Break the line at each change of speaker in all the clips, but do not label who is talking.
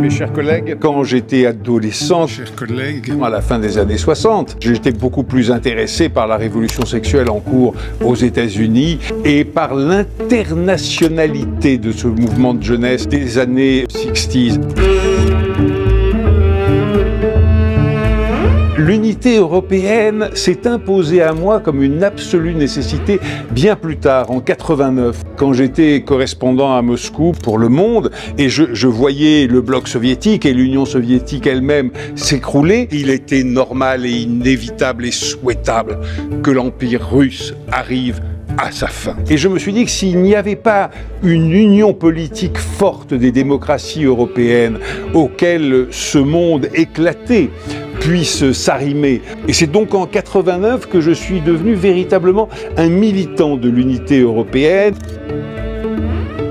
Mes chers collègues, quand j'étais adolescent, chers collègues, à la fin des années 60, j'étais beaucoup plus intéressé par la révolution sexuelle en cours aux États-Unis et par l'internationalité de ce mouvement de jeunesse des années 60s. L'unité européenne s'est imposée à moi comme une absolue nécessité bien plus tard, en 89, quand j'étais correspondant à Moscou pour Le Monde, et je voyais le bloc soviétique et l'Union soviétique elle-même s'écrouler. Il était normal et inévitable et souhaitable que l'Empire russe arrive à sa fin. Et je me suis dit que s'il n'y avait pas une union politique forte des démocraties européennes auxquelles ce monde éclaté puisse s'arrimer. Et c'est donc en 89 que je suis devenu véritablement un militant de l'unité européenne.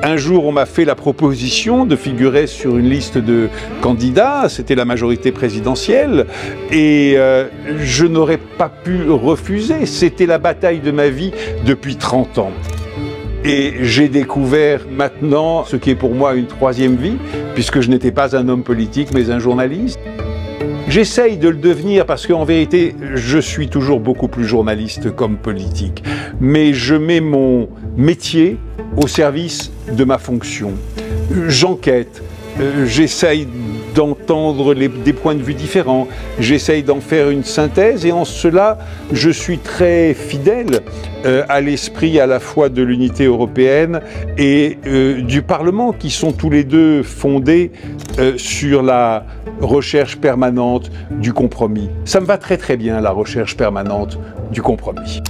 Un jour, on m'a fait la proposition de figurer sur une liste de candidats, c'était la majorité présidentielle, et je n'aurais pas pu refuser. C'était la bataille de ma vie depuis 30 ans. Et j'ai découvert maintenant ce qui est pour moi une troisième vie, puisque je n'étais pas un homme politique, mais un journaliste. J'essaye de le devenir parce qu'en vérité, je suis toujours beaucoup plus journaliste qu'homme politique. Mais je mets mon métier au service de ma fonction. J'enquête, j'essaye d'entendre des points de vue différents, j'essaye d'en faire une synthèse et en cela, je suis très fidèle à l'esprit à la fois de l'unité européenne et du Parlement qui sont tous les deux fondés sur la recherche permanente du compromis. Ça me va très très bien, la recherche permanente du compromis.